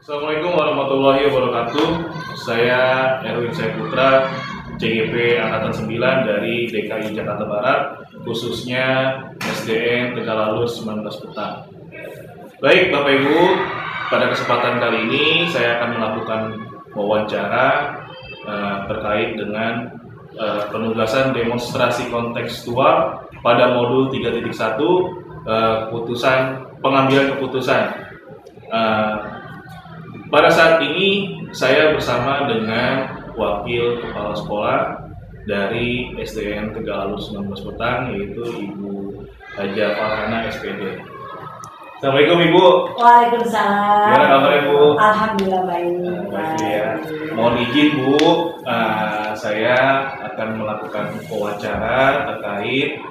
Assalamualaikum warahmatullahi wabarakatuh. Saya Erwin Saputra, CGP Angkatan 9 dari DKI Jakarta Barat, khususnya SDN Tegalalus 19 Petang. Baik Bapak Ibu, pada kesempatan kali ini saya akan melakukan wawancara terkait dengan penugasan demonstrasi kontekstual pada modul 3.1 pengambilan keputusan. Pada saat ini saya bersama dengan Wakil Kepala Sekolah dari SDN Tegalalus 19 Petang, yaitu Ibu Haja Farhana SPD. Assalamualaikum Ibu. Waalaikumsalam. Gimana kabarnya Bu? Alhamdulillah baik. Baik ya. Mohon izin Bu, saya akan melakukan wawancara terkait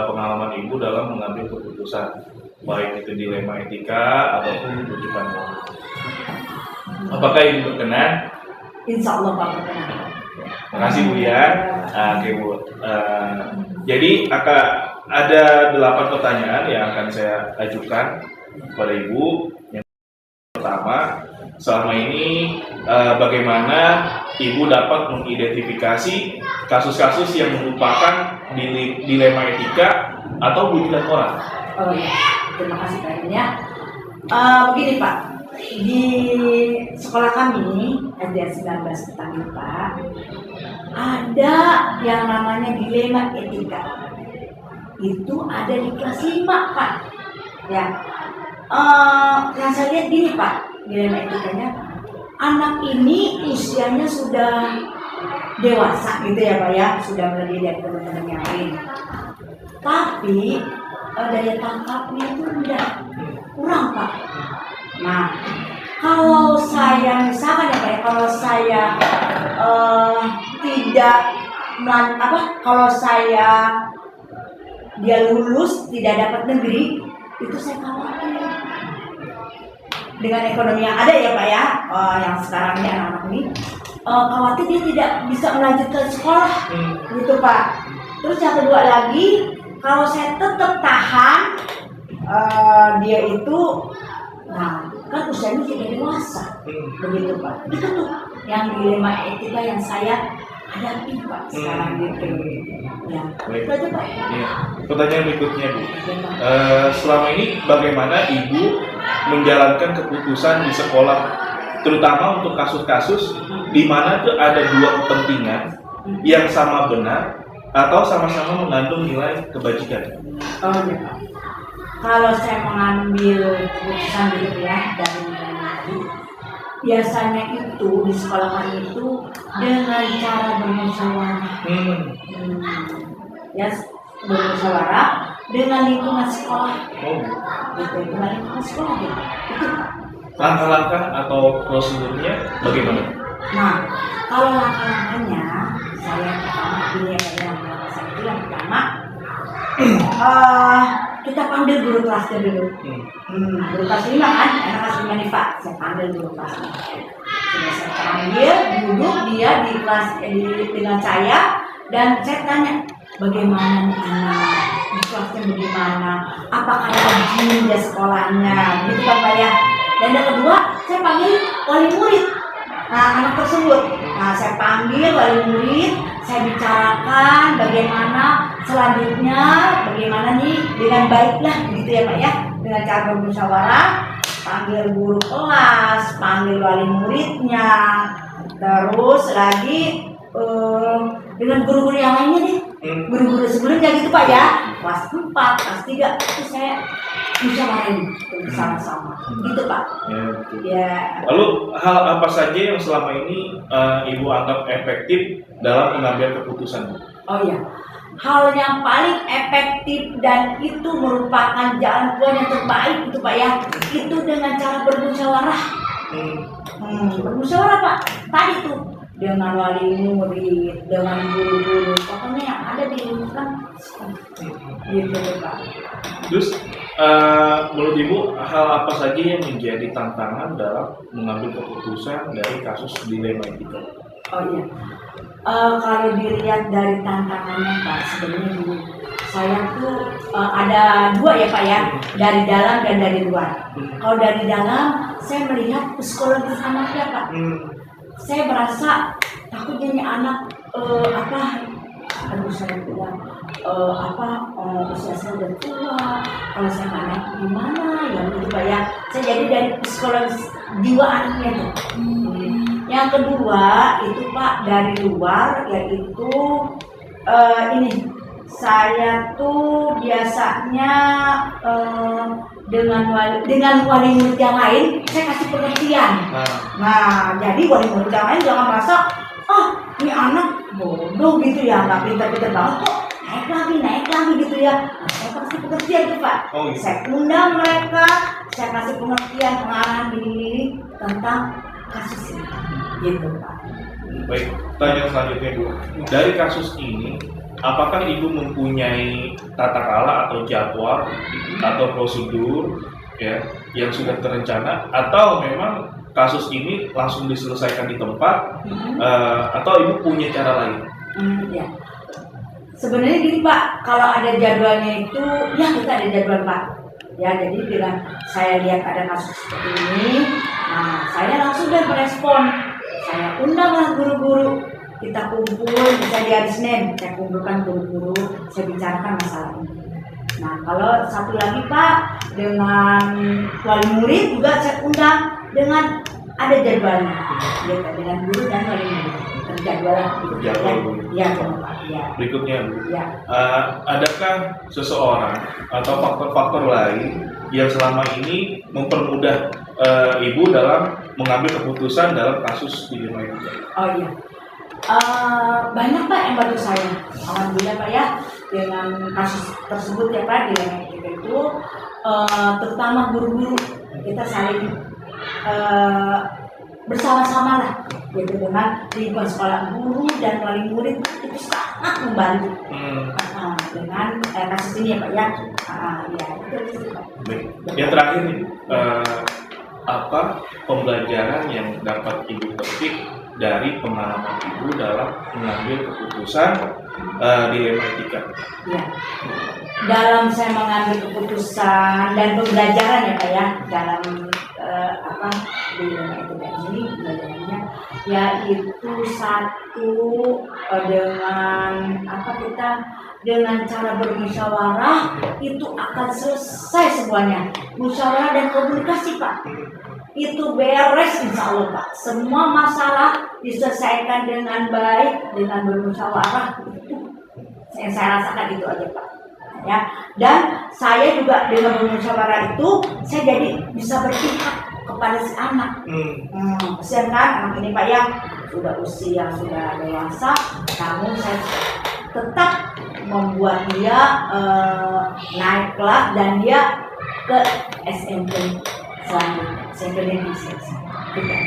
pengalaman Ibu dalam mengambil keputusan, baik itu dilema etika ataupun rujukan moral. Apakah Ibu berkenan? Insya Allah Pak berkenan. Terima kasih Bu ya. Oke Bu. Jadi akan ada 8 pertanyaan yang akan saya ajukan kepada Ibu. Yang pertama, selama ini bagaimana Ibu dapat mengidentifikasi kasus-kasus yang merupakan dilema etika atau rujukan moral? Oh ya, terima kasih Pak ya. Begini Pak, di sekolah kami SDN 19 Petang ini Pak, ada yang namanya dilema etika. Itu ada di kelas 5 Pak. Ya, yang saya lihat gini Pak, dilema etikanya, anak ini usianya sudah dewasa gitu ya Pak ya, sudah lebih dari teman-teman yang lain. Tapi daya tangkapnya itu kurang Pak. Nah, kalau saya misalkan ya Pak ya, kalau saya kalau saya dia lulus tidak dapat negeri, itu saya khawatir dengan ekonomi yang ada ya Pak ya, yang sekarang ini anak-anak ini khawatir dia tidak bisa melanjutkan sekolah gitu Pak. Terus yang kedua lagi, kalau saya tetap tahan dia itu, nah kan usianya sudah dewasa, begitu Pak. Itu tuh yang dilema etika yang saya hadapi Pak sekarang gitu. Ya, itu aja Pak. Ya. Pertanyaan berikutnya Bu, selama ini bagaimana Ibu menjalankan keputusan di sekolah, terutama untuk kasus-kasus di mana tuh ada dua kepentingan yang sama benar atau sama-sama mengandung nilai kebajikan? Oh ya Pak. Kalau saya mengambil keputusan gitu ya dari tadi, biasanya itu di sekolah kami itu dengan cara bermusyawarah. Ya, bermusyawarah dengan lingkungan sekolah. Gitu, dengan lingkungan sekolah gitu. Itu Langkah-langkah atau prosedurnya bagaimana? Nah, kalau langkah-langkahnya saya pertama ini yang pertama kita panggil guru kelasnya dulu. Guru kelas 5 kan, anak kelas 5 nih Pak, saya panggil guru kelasnya. Sudah saya panggil, duduk dia di kelas dengan saya, dan saya tanya bagaimana nih anak, di kelasnya bagaimana, apakah rajin dia sekolahnya, gitu kan Pak ya. Dan yang kedua, saya panggil wali murid. Nah, anak tersebut, saya panggil wali murid, saya bicarakan bagaimana selanjutnya, bagaimana nih dengan baiklah gitu ya Pak ya, dengan cara bermusyawarah, panggil guru kelas, panggil wali muridnya, terus lagi dengan guru-guru yang lainnya nih, guru-guru sebelumnya gitu Pak ya, kelas 4, kelas 3, itu saya musyawarahin bersama-sama, gitu Pak. Ya. Lalu hal apa saja yang selama ini Ibu anggap efektif dalam mengambil keputusan? Oh iya, hal yang paling efektif dan itu merupakan jalan keluar yang terbaik itu Pak ya, itu dengan cara bermusyawarah. Bermusyawarah Pak, tadi tuh dengan wali murid, dengan guru-guru, pokoknya yang ada di lingkungan gitu Pak. Terus menurut Ibu hal apa saja yang menjadi tantangan dalam mengambil keputusan dari kasus dilema etika? Oh iya, kalau dilihat dari tantangannya Pak, sebenarnya saya tuh ada dua ya Pak ya, dari dalam dan dari luar. Kalau dari dalam, saya melihat psikologis anaknya Pak. Saya merasa takutnya nih anak aduh saya bilang usia saya udah tua, kalau saya nggak naik gimana ya gitu Pak ya. Saya jadi dari psikologis jiwa anaknya tuh. Yang kedua itu Pak dari luar, yaitu ini saya tuh biasanya dengan wali murid yang lain saya kasih pengertian. Nah jadi wali murid yang lain jangan merasa ini anak bodoh gitu ya, nggak pintar-pintar banget kok naik lagi gitu ya. Nah, saya kasih pengertian tuh Pak. Gitu. Saya undang mereka, saya kasih pengertian pengarahan ini tentang kasus ini gitu Pak. Baik, tanya selanjutnya Bu. Dari kasus ini, apakah Ibu mempunyai tata krala atau jadwal atau prosedur ya yang sudah terencana, atau memang kasus ini langsung diselesaikan di tempat, atau Ibu punya cara lain? Ya. Sebenarnya gini Pak, kalau ada jadwalnya itu, ya kita ada jadwal Pak. Ya jadi dengan saya lihat ada kasus seperti ini, nah saya langsung dan merespon. Saya undanglah guru-guru, kita kumpul bisa di hari Senin, saya kumpulkan guru-guru, saya bicarakan masalah ini. Nah kalau satu lagi Pak, dengan wali murid juga saya undang dengan ada jadwalnya, ya, dengan guru dan wali murid terjadwal ya Pak. Ya. Berikutnya Bu, Ya. Adakah seseorang atau faktor-faktor lain yang selama ini mempermudah Ibu dalam mengambil keputusan dalam kasus di Lima itu? Oh iya, banyak Pak yang bantu saya. Alhamdulillah Pak ya, dengan kasus tersebut ya Pak di Lima itu, terutama guru-guru kita saling bersama-sama lah, gitu dengan lingkungan sekolah, guru dan wali murid itu sangat membantu dengan kasus ini ya Pak ya. Ya itu Pak. Baik. Yang terakhir nih, apa pembelajaran yang dapat Ibu petik dari pengalaman Ibu dalam mengambil keputusan dilema etika? Ya. Dalam saya mengambil keputusan dan pembelajaran ya Pak ya dalam dilema etika ini, pembelajarannya yaitu satu, dengan cara bermusyawarah itu akan selesai semuanya. Musyawarah dan komunikasi Pak, itu beres insya Allah Pak. Semua masalah diselesaikan dengan baik dengan bermusyawarah. Itu yang saya rasakan itu aja Pak. Ya, dan saya juga dengan bermusyawarah itu saya jadi bisa berpihak kepada si anak. Kesian kan anak ini Pak ya, sudah usia sudah dewasa, namun saya tetap membuat dia naik kelas dan dia ke SMP selanjutnya, SMP negeri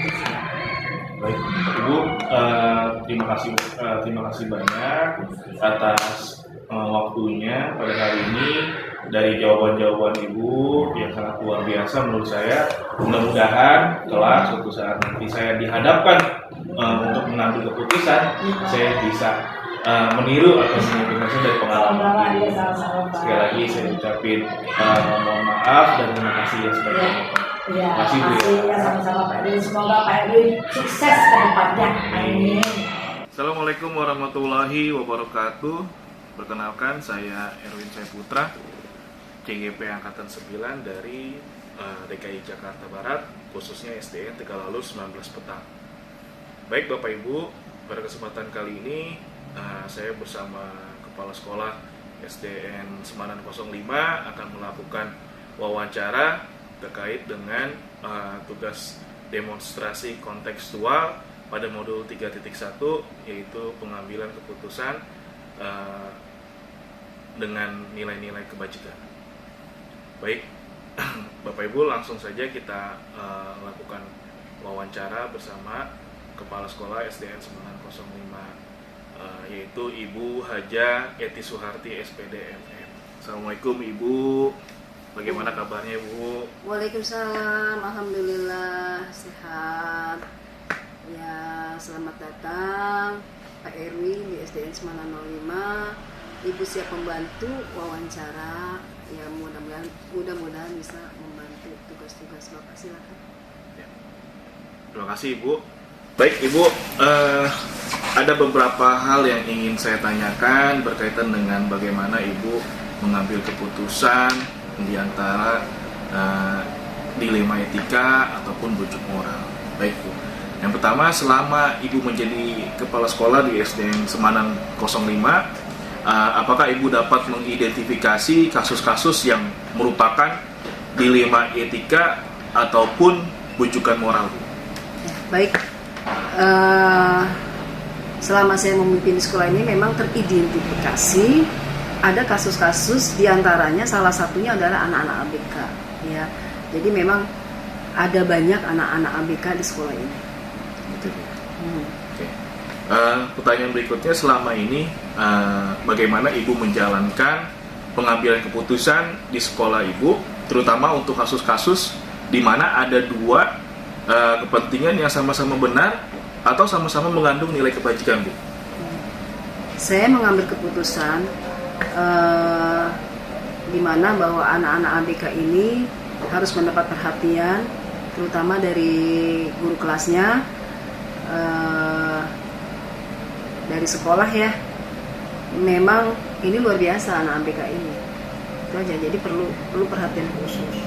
kita. Baik, Ibu, terima kasih banyak atas waktunya pada hari ini. Dari jawaban-jawaban Ibu yang sangat luar biasa menurut saya. Mudah-mudahan kelak suatu saat nanti saya dihadapkan untuk mengambil keputusan, saya bisa meniru atau menginspirasi dari pengalaman Ibu. Sekali lagi saya ucapin mohon maaf dan terima kasih ya sebanyak-banyaknya. Ya, terima kasih ya sama-sama Pak Erwin. Semoga Pak Erwin sukses ke depannya. Amin. Assalamualaikum warahmatullahi wabarakatuh. Perkenalkan, saya Erwin Putra, CGP Angkatan 9 dari DKI Jakarta Barat, khususnya SDN Tegalalur 19 Petang. Baik Bapak Ibu, pada kesempatan kali ini saya bersama Kepala Sekolah SDN Semanan 05 akan melakukan wawancara terkait dengan tugas demonstrasi kontekstual pada modul 3.1, yaitu pengambilan keputusan dengan nilai-nilai kebajikan. Baik, Bapak Ibu, langsung saja kita lakukan wawancara bersama Kepala Sekolah SDN Semanan 05, yaitu Ibu Haja Eti Suharti SPD MM. Assalamualaikum Ibu, bagaimana kabarnya Ibu? Waalaikumsalam, alhamdulillah sehat. Ya, selamat datang Pak Erwin di SDN Semanan 05. Ibu siap membantu wawancara, ya mudah-mudahan bisa membantu tugas-tugas Bapak. Silakan. Ya. Terima kasih Ibu. Baik Ibu, ada beberapa hal yang ingin saya tanyakan berkaitan dengan bagaimana Ibu mengambil keputusan di antara dilema etika ataupun bujuk moral. Baik Bu. Yang pertama, selama Ibu menjadi kepala sekolah di SDN Semanan 05, apakah Ibu dapat mengidentifikasi kasus-kasus yang merupakan dilema etika ataupun bujukan moral? Ya, baik, selama saya memimpin sekolah ini memang teridentifikasi ada kasus-kasus, diantaranya salah satunya adalah anak-anak ABK. Ya, jadi memang ada banyak anak-anak ABK di sekolah ini. Oke. Pertanyaan berikutnya, selama ini bagaimana Ibu menjalankan pengambilan keputusan di sekolah Ibu, terutama untuk kasus-kasus di mana ada dua kepentingan yang sama-sama benar atau sama-sama mengandung nilai kebajikan, Bu? Saya mengambil keputusan di mana bahwa anak-anak ABK ini harus mendapat perhatian, terutama dari guru kelasnya, dari sekolah ya. Memang ini luar biasa anak ABK ini. Itu aja, jadi perlu perhatian khusus.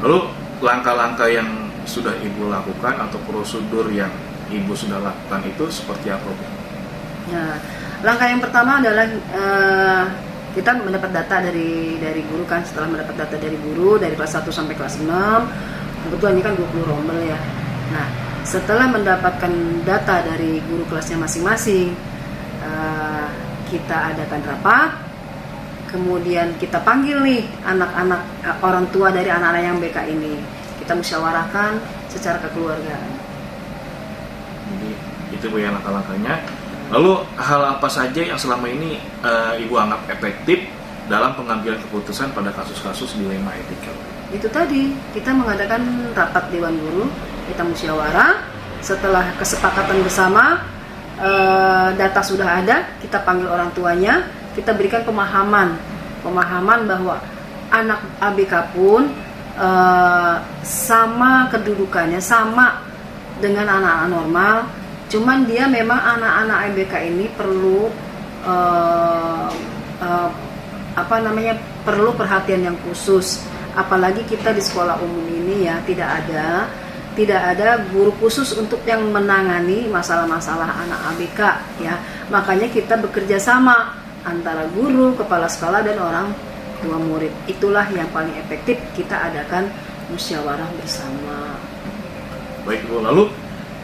Lalu langkah-langkah yang sudah Ibu lakukan atau prosedur yang Ibu sudah lakukan itu seperti apa, Bu? Nah, langkah yang pertama adalah kita mendapat data dari guru kan. Setelah mendapat data dari guru dari kelas 1 sampai kelas 6, kebetulan ini kan 20 rombel ya. Nah, setelah mendapatkan data dari guru kelasnya masing-masing, kita adakan rapat, kemudian kita panggil nih anak-anak, orang tua dari anak-anak yang BK ini, kita musyawarahkan secara kekeluargaan. Jadi itu Bu ya langkah-langkahnya. Lalu hal apa saja yang selama ini Ibu anggap efektif dalam pengambilan keputusan pada kasus-kasus dilema etika? Itu tadi, kita mengadakan rapat dewan guru, kita musyawarah. Setelah kesepakatan bersama, data sudah ada, kita panggil orang tuanya, kita berikan pemahaman bahwa anak ABK pun sama kedudukannya, sama dengan anak-anak normal. Cuman dia memang anak-anak ABK ini perlu perlu perhatian yang khusus. Apalagi kita di sekolah umum ini ya tidak ada guru khusus untuk yang menangani masalah-masalah anak ABK ya. Makanya kita bekerja sama antara guru, kepala sekolah dan orang tua murid. Itulah yang paling efektif, kita adakan musyawarah bersama. Baik Bu, lalu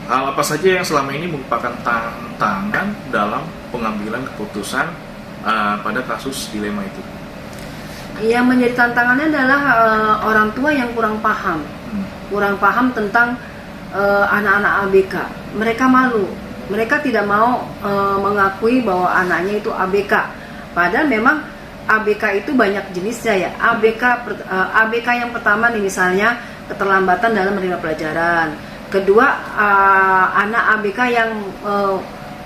hal apa saja yang selama ini merupakan tantangan dalam pengambilan keputusan pada kasus dilema itu? Yang menjadi tantangannya adalah orang tua yang kurang paham tentang anak-anak ABK. Mereka malu, mereka tidak mau mengakui bahwa anaknya itu ABK. Padahal memang ABK itu banyak jenisnya ya. ABK yang pertama nih misalnya keterlambatan dalam menerima pelajaran. Kedua, anak ABK yang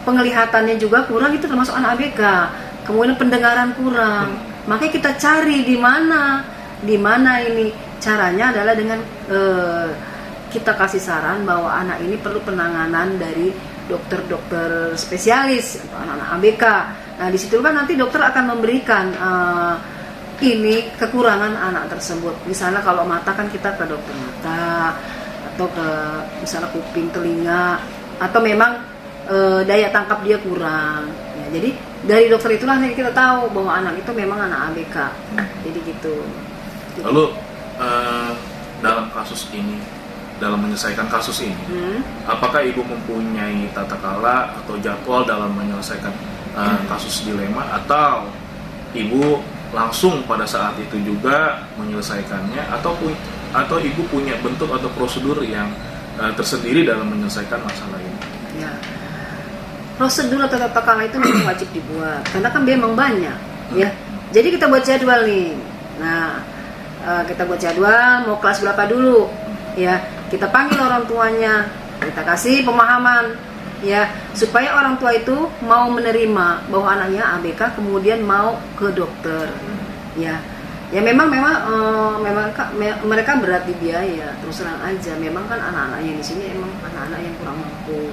penglihatannya juga kurang, itu termasuk anak ABK. Kemudian pendengaran kurang. Makanya kita cari di mana ini. Caranya adalah dengan kita kasih saran bahwa anak ini perlu penanganan dari dokter-dokter spesialis atau anak-anak ABK. Nah, di situ kan nanti dokter akan memberikan ini kekurangan anak tersebut. Misalnya kalau mata kan kita ke dokter mata, atau ke misalnya kuping, telinga, atau memang daya tangkap dia kurang ya, jadi dari dokter itulah nanti kita tahu bahwa anak itu memang anak ABK. Jadi gitu. Lalu dalam kasus ini, dalam menyelesaikan kasus ini, apakah Ibu mempunyai tata krama atau jadwal dalam menyelesaikan kasus dilema, atau Ibu langsung pada saat itu juga menyelesaikannya, atau Ibu punya bentuk atau prosedur yang tersendiri dalam menyelesaikan masalah ini? Ya, prosedur atau tata krama itu memang wajib dibuat, karena kan memang banyak, ya. Jadi kita buat jadwal nih. Nah, kita buat jadwal mau kelas berapa dulu, ya. Kita panggil orang tuanya, kita kasih pemahaman ya, supaya orang tua itu mau menerima bahwa anaknya ABK kemudian mau ke dokter. Ya. Ya memang mereka berat di biaya, terus terang aja. Memang kan anak-anaknya di sini emang anak-anak yang kurang mampu.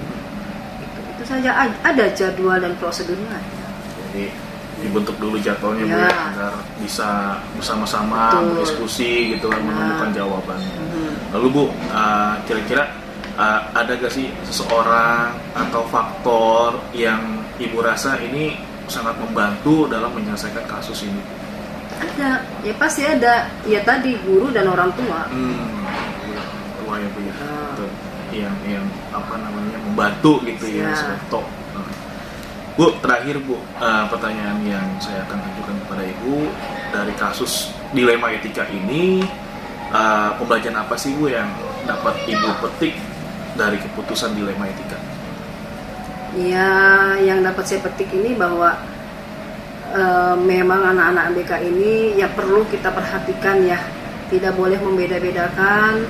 Itu saja, ada jadwal dan prosedurnya. Jadi dibentuk dulu jadwalnya Bu ya, agar bisa bersama-sama berdiskusi gitu kan, menemukan jawabannya. Lalu Bu, kira-kira ada gak sih seseorang atau faktor yang Ibu rasa ini sangat membantu dalam menyelesaikan kasus ini? Ada, ya pasti ada. Ya tadi guru dan orang tua. Tua ya Bu ya. Yang apa namanya membantu gitu ya, sebetok. Bu, terakhir Bu, pertanyaan yang saya akan ajukan kepada Ibu dari kasus dilema etika ini, pembelajaran apa sih Bu yang dapat Ibu petik dari keputusan dilema etika? Ya, yang dapat saya petik ini bahwa memang anak-anak ABK ini ya perlu kita perhatikan ya, tidak boleh membeda-bedakan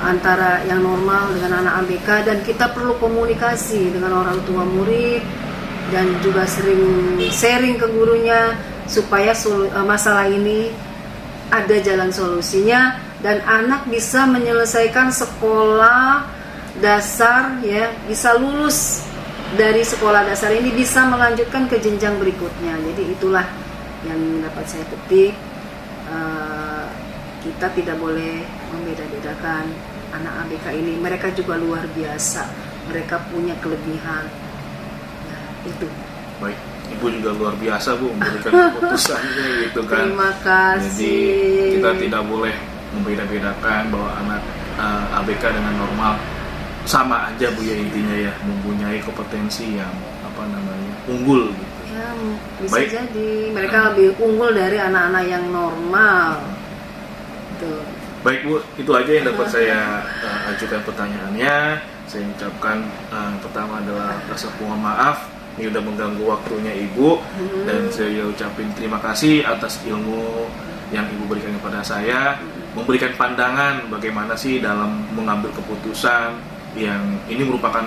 antara yang normal dengan anak ABK, dan kita perlu komunikasi dengan orang tua murid dan juga sering sharing ke gurunya supaya masalah ini ada jalan solusinya dan anak bisa menyelesaikan sekolah dasar ya, bisa lulus dari sekolah dasar ini, bisa melanjutkan ke jenjang berikutnya. Jadi itulah yang dapat saya petik. Kita tidak boleh membeda-bedakan anak ABK ini. Mereka juga luar biasa. Mereka punya kelebihan. Ya, itu. Baik, Ibu juga luar biasa Bu memberikan keputusannya gitu kan. Terima kasih. Jadi kita tidak boleh membeda-bedakan bahwa anak ABK dengan normal sama aja Bu ya, intinya ya, mempunyai kompetensi yang apa namanya unggul gitu. Ya, bisa jadi mereka lebih unggul dari anak-anak yang normal. Tuh. Baik Bu, itu aja yang dapat saya ajukan pertanyaannya. Saya ucapkan pertama adalah rasa mohon maaf ini udah mengganggu waktunya Ibu, dan saya ucapin terima kasih atas ilmu yang Ibu berikan kepada saya, memberikan pandangan bagaimana sih dalam mengambil keputusan yang ini merupakan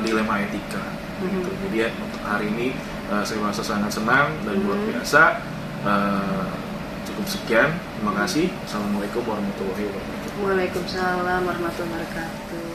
dilema etika. Gitu. Jadi ya, untuk hari ini saya merasa sangat senang dan luar biasa. Cukup sekian, terima kasih. Assalamualaikum warahmatullahi wabarakatuh. Waalaikumsalam warahmatullahi wabarakatuh.